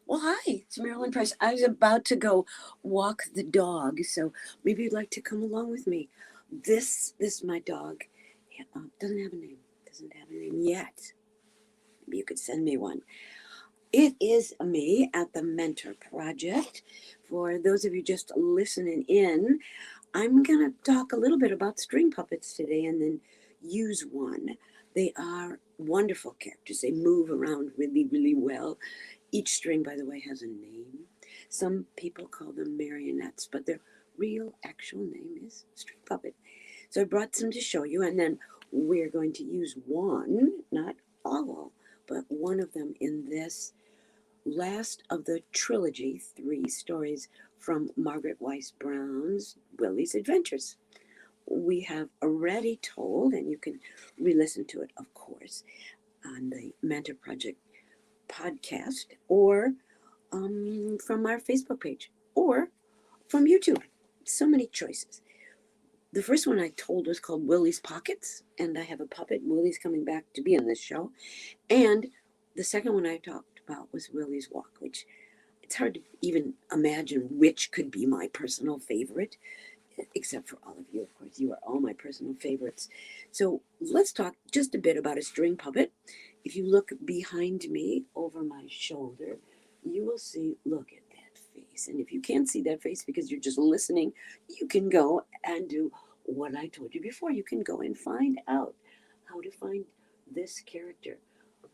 Well, hi, it's Marilyn Price. I was about to go walk the dog, so maybe you'd like to come along with me. This my dog. Doesn't have a name. Doesn't have a name yet. Maybe you could send me one. It is me at the Mentor Project. For those of you just listening in, I'm gonna talk a little bit about string puppets today, and then use one. They are wonderful characters. They move around really, really well. Each string, by the way, has a name. Some people call them marionettes, but their real actual name is string puppet. So I brought some to show you, and then we're going to use one, not all, but one of them in this last of the trilogy, three stories from Margaret Wise Brown's Willie's Adventures. We have already told, and you can re listen to it, of course, on the Mentor Project podcast, or from our Facebook page, or from YouTube. So many choices. The first one I told was called Willie's Pockets, and I have a puppet. Willie's coming back to be on this show. And the second one I talked about was Willie's Walk, which it's hard to even imagine which could be my personal favorite, except for all of you, of course. You are all my personal favorites. So let's talk just a bit about a string puppet. If you look behind me over my shoulder, you will see, look at that face. And if you can't see that face because you're just listening, you can go and do what I told you before. You can go and find out how to find this character.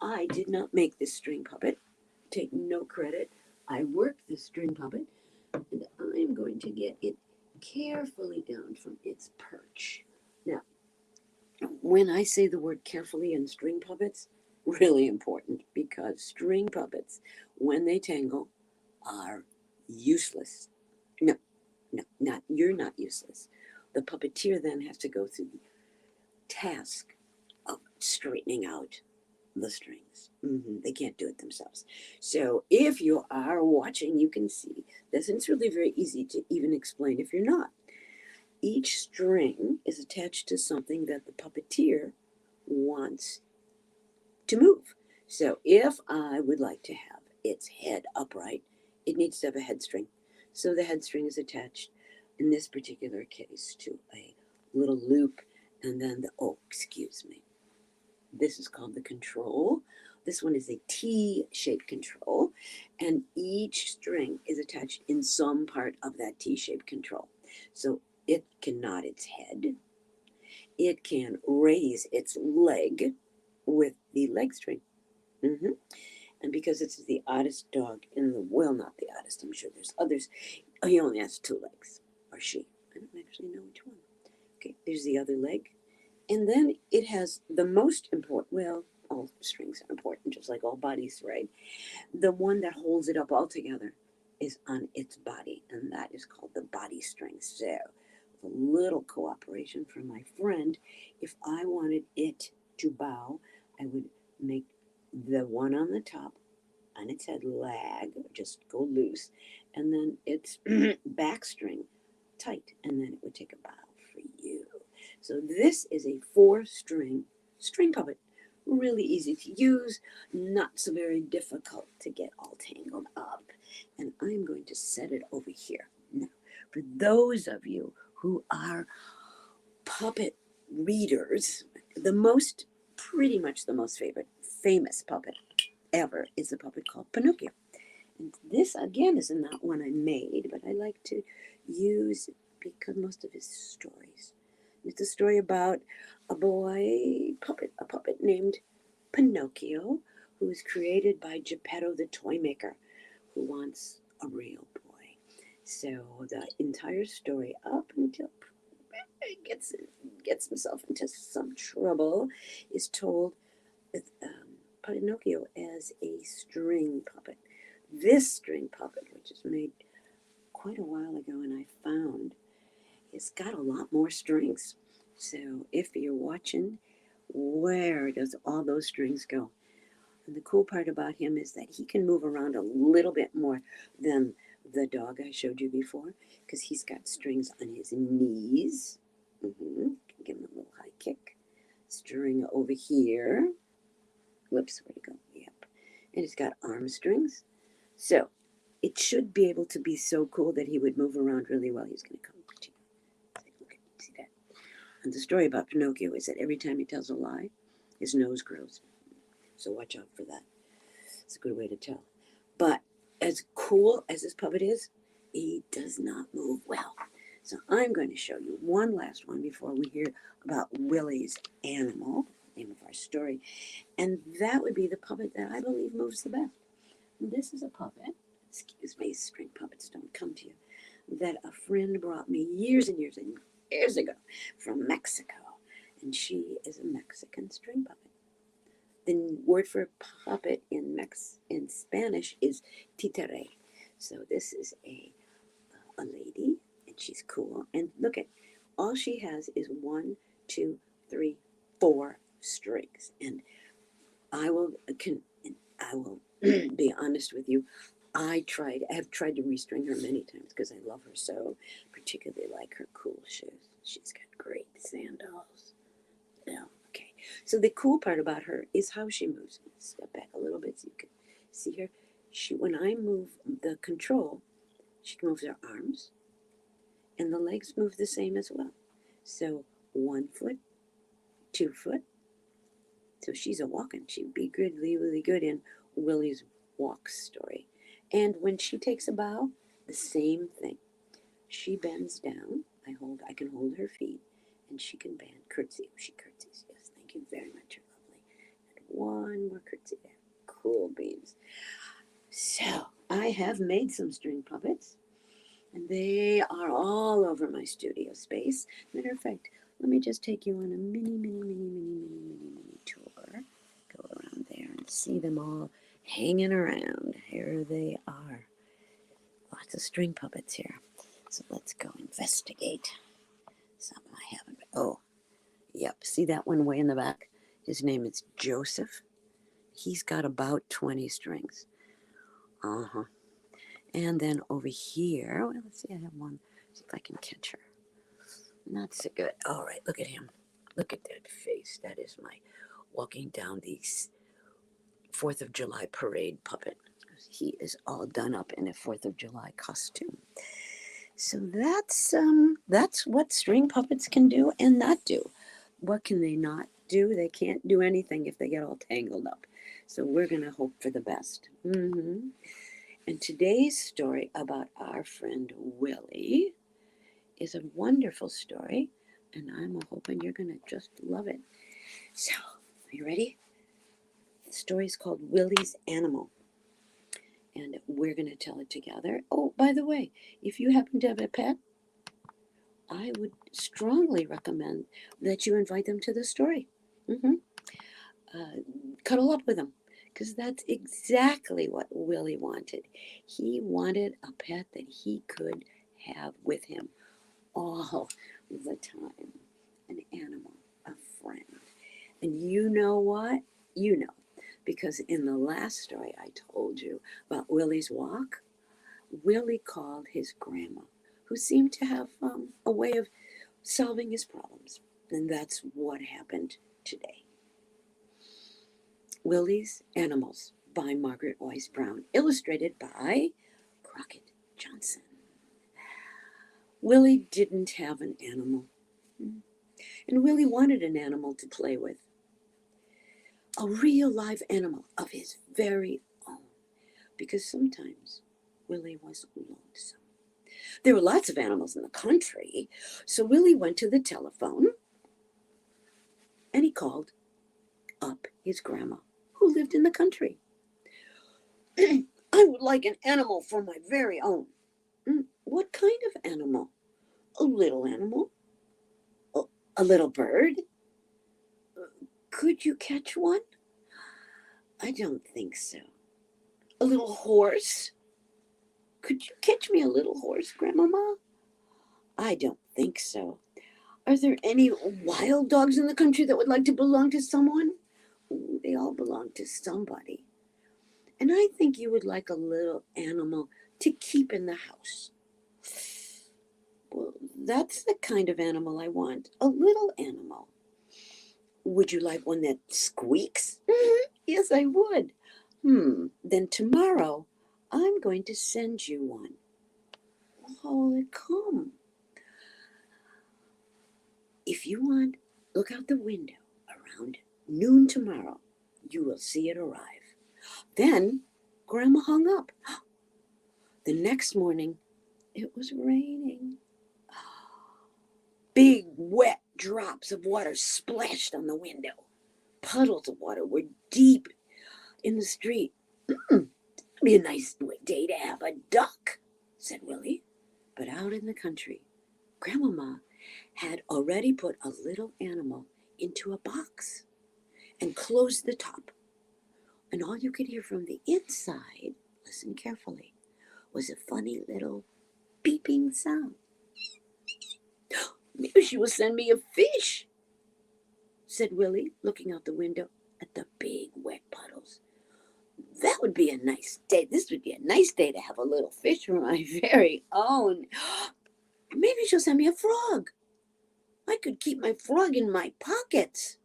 I did not make this string puppet, take no credit. I worked this string puppet, and I'm going to get it carefully down from its perch. Now, when I say the word carefully in string puppets, really important, because string puppets, when they tangle, are useless. No, no, not you're not useless. The puppeteer then has to go through the task of straightening out the strings. They can't do it themselves. So if you are watching, you can see this, and it's really very easy to even explain if you're not. Each string is attached to something that the puppeteer wants to move. So if I would like to have its head upright, it needs to have a head string. So the head string is attached, in this particular case, to a little loop, and then excuse me. This is called the control. This one is a T-shaped control, and each string is attached in some part of that T-shaped control. So it can nod its head. It can raise its leg with the leg string. hmm And because it's the oddest dog in the world, not the oddest, I'm sure there's others, he only has two legs, or she. I don't actually know which one. Okay, there's the other leg. And then it has the most important, well, all strings are important, just like all bodies, right? The one that holds it up all together is on its body, and that is called the body string. So, with a little cooperation from my friend, if I wanted it to bow, I would make the one on the top on its head lag, just go loose, and then its back string tight, and then it would take a bow for you. So this is a 4-string puppet. Really easy to use, not so very difficult to get all tangled up. And I'm going to set it over here. Now, for those of you who are puppet readers, pretty much the most famous puppet ever is a puppet called Pinocchio. And this, again, is not one I made, but I like to use because most of his stories. It's a story about a puppet named Pinocchio, who was created by Geppetto the toy maker, who wants a real boy. So the entire story, up until he gets himself into some trouble, is told with Pinocchio as a string puppet. This string puppet, which was made quite a while ago and I found, it's got a lot more strings. So if you're watching, where does all those strings go? And the cool part about him is that he can move around a little bit more than the dog I showed you before, because he's got strings on his knees. Give him a little high kick. String over here. Whoops, where'd it go? Yep. And he's got arm strings. So it should be able to be so cool that he would move around really well. He's going to come to you. Look at, see that? And the story about Pinocchio is that every time he tells a lie, his nose grows. So watch out for that. It's a good way to tell. But as cool as this puppet is, he does not move well. So I'm going to show you one last one before we hear about Willie's Animal, name of our story. And that would be the puppet that I believe moves the best. And this is a puppet, excuse me, string puppets don't come to you, that a friend brought me years and years and years ago from Mexico. And she is a Mexican string puppet. The word for puppet in Spanish is títere. So this is a lady, and she's cool. And look at, all she has is 1, 2, 3, 4 strings. And I will be honest with you. I have tried to restring her many times because I love her so, particularly like her cool shoes. She's got great sandals. Yeah. Okay, so the cool part about her is how she moves. Step back a little bit so you can see her. When I move the control, she moves her arms, and the legs move the same as well. So 1 foot, 2 foot. So she's a walking. She'd be really, really good in Willie's walk story. And when she takes a bow, the same thing. She bends down. I can hold her feet, and she can bend, curtsy. She curtsies. Yes, thank you very much. You're lovely. And one more curtsy there. Cool beans. So I have made some string puppets, and they are all over my studio space. Matter of fact, let me just take you on a mini tour. Go around there and see them all hanging around. Here they are. Lots of string puppets here. So let's go investigate. Some I haven't. Oh, yep. See that one way in the back? His name is Joseph. He's got about 20 strings. Uh-huh. And then over here, well, let's see, I have one. See if I can catch her. Not so good. All right, look at him. Look at that face. That is my walking down the 4th of July parade puppet. He is all done up in a 4th of July costume. So that's what string puppets can do and not do. What can they not do? They can't do anything if they get all tangled up. So we're going to hope for the best. And today's story about our friend Willie is a wonderful story, and I'm hoping you're going to just love it. So, are you ready? The story is called Willie's Animal, and we're going to tell it together. Oh, by the way, if you happen to have a pet, I would strongly recommend that you invite them to the story. Cuddle up with them, because that's exactly what Willie wanted. He wanted a pet that he could have with him all the time. An animal, a friend. And you know what? You know, because in the last story I told you about Willie's walk, Willie called his grandma, who seemed to have a way of solving his problems. And that's what happened today. Willie's Animals by Margaret Wise Brown, illustrated by Crockett Johnson. Willie didn't have an animal, and Willie wanted an animal to play with. A real live animal of his very own, because sometimes Willie was lonesome. There were lots of animals in the country, so Willie went to the telephone and he called up his grandma, who lived in the country. I would like an animal for my very own. What kind of animal? A little animal? A little bird? Could you catch one? I don't think so. A little horse? Could you catch me a little horse, Grandmama? I don't think so. Are there any wild dogs in the country that would like to belong to someone? Ooh, they all belong to somebody. And I think you would like a little animal to keep in the house. Well, that's the kind of animal I want. A little animal. Would you like one that squeaks? Yes, I would. Then tomorrow I'm I'm going to send you one. Oh, come. If you want, look out the window around noon tomorrow. You will see it arrive. Then Grandma hung up. The next morning, it was raining. Big, wet drops of water splashed on the window. Puddles of water were deep in the street. It'd be a nice day to have a duck, said Willie. But out in the country, Grandmama had already put a little animal into a box and closed the top. And all you could hear from the inside, listen carefully, was a funny little beeping sound. Maybe she will send me a fish, said Willie, looking out the window at the big wet puddles. That would be a nice day. This would be a nice day to have a little fish for my very own. Maybe she'll send me a frog. I could keep my frog in my pockets.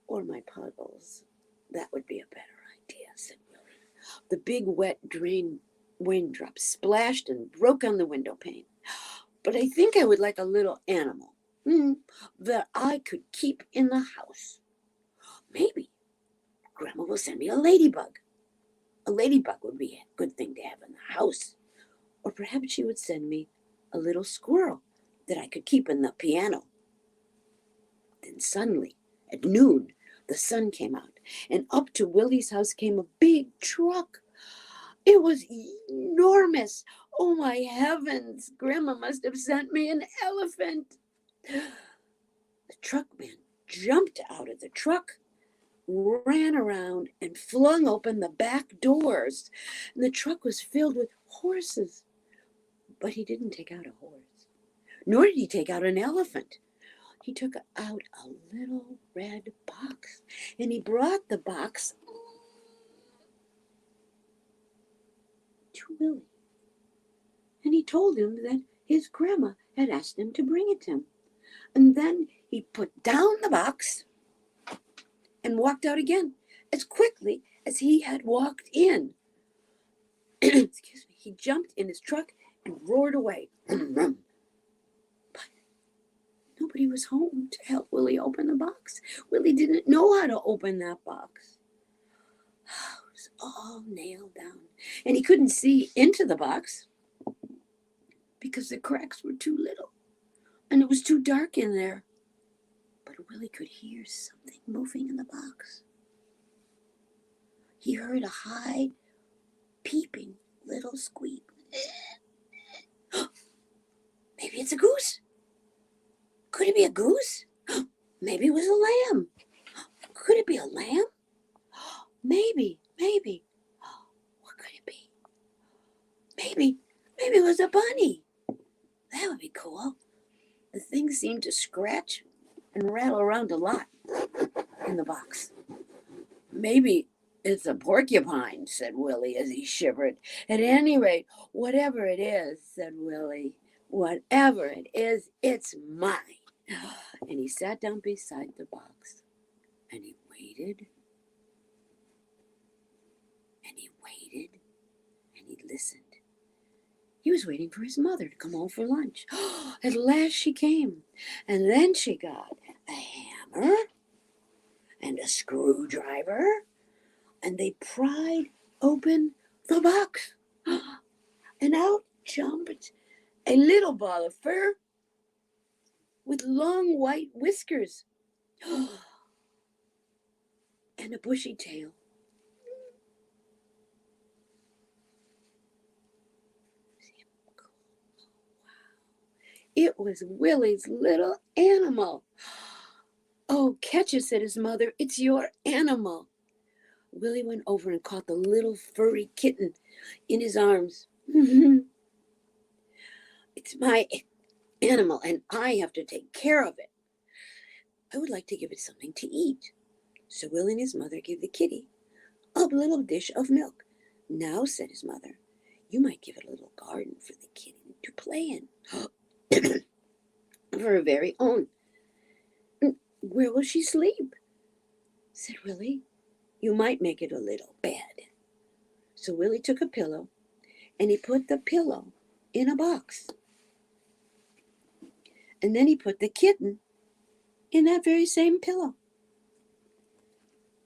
Or my puddles. That would be a better idea, said Willie. The big wet raindrops splashed and broke on the window pane. But I think I would like a little animal that I could keep in the house. Maybe Grandma will send me a ladybug. A ladybug would be a good thing to have in the house. Or perhaps she would send me a little squirrel that I could keep in the piano. Then suddenly, at noon, the sun came out, and up to Willie's house came a big truck. It was enormous. Oh, my heavens. Grandma must have sent me an elephant. The truckman jumped out of the truck, ran around, and flung open the back doors. And the truck was filled with horses. But he didn't take out a horse, nor did he take out an elephant. He took out a little red box, and he brought the box to Willie. And he told him that his grandma had asked him to bring it to him. And then he put down the box and walked out again as quickly as he had walked in. Excuse me. He jumped in his truck and roared away. But nobody was home to help Willie open the box. Willie didn't know how to open that box. It was all nailed down. And he couldn't see into the box because the cracks were too little. And it was too dark in there. But Willie could hear something moving in the box. He heard a high, peeping little squeak. Maybe it's a goose. Could it be a goose? Maybe it was a lamb. Could it be a lamb? Maybe. What could it be? Maybe it was a bunny. That would be cool. The thing seemed to scratch and rattle around a lot in the box. Maybe it's a porcupine, said Willie as he shivered. At any rate, whatever it is, said Willie, whatever it is, it's mine. And he sat down beside the box, and he waited, and he waited, and he listened. He was waiting for his mother to come home for lunch. At last she came, and then she got a hammer and a screwdriver, and they pried open the box. And out jumped a little ball of fur with long white whiskers and a bushy tail. It was Willie's little animal. Oh, catch it, said his mother. It's your animal. Willie went over and caught the little furry kitten in his arms. It's my animal, and I have to take care of it. I would like to give it something to eat. So Willie and his mother gave the kitty a little dish of milk. Now, said his mother, you might give it a little garden for the kitty to play in. For her very own. Where will she sleep? Said Willie. You might make it a little bed So Willie took a pillow and he put the pillow in a box. And then he put the kitten in that very same pillow.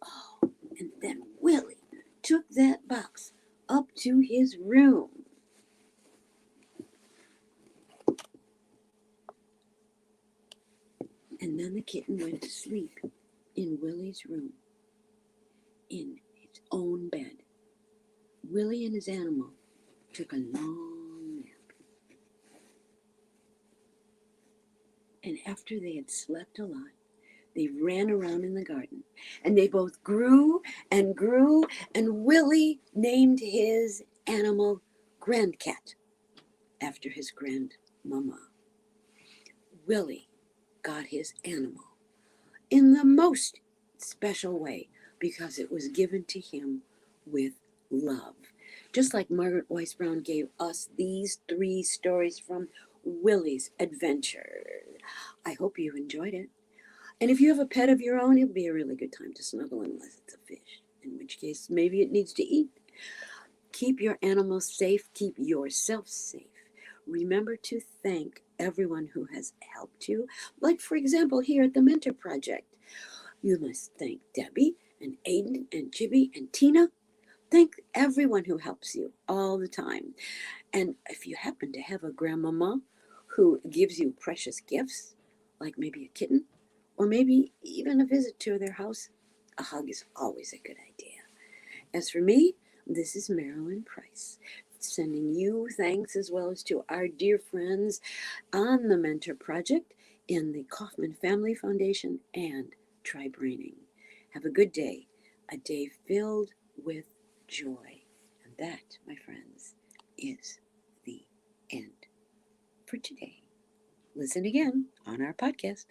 Oh, and then Willie took that box up to his room. And then the kitten went to sleep in Willie's room, in its own bed. Willie and his animal took a long nap. And after they had slept a lot, they ran around in the garden. And they both grew and grew, and Willie named his animal Grandcat after his grandmama. Willie got his animal in the most special way because it was given to him with love. Just like Margaret Wise Brown gave us these 3 stories from Willie's Adventure. I hope you enjoyed it. And if you have a pet of your own, it'll be a really good time to snuggle unless it's a fish, in which case maybe it needs to eat. Keep your animals safe. Keep yourself safe. Remember to thank everyone who has helped you. Like, for example, here at the Mentor Project. You must thank Debbie and Aiden and Jibby and Tina. Thank everyone who helps you all the time. And if you happen to have a grandmama who gives you precious gifts, like maybe a kitten, or maybe even a visit to their house, a hug is always a good idea. As for me, this is Marilyn Price, sending you thanks as well as to our dear friends on the Mentor Project in the Kaufman Family Foundation and Try Braining. Have a good day, a day filled with joy. And that, my friends, is the end for today. Listen again on our podcast.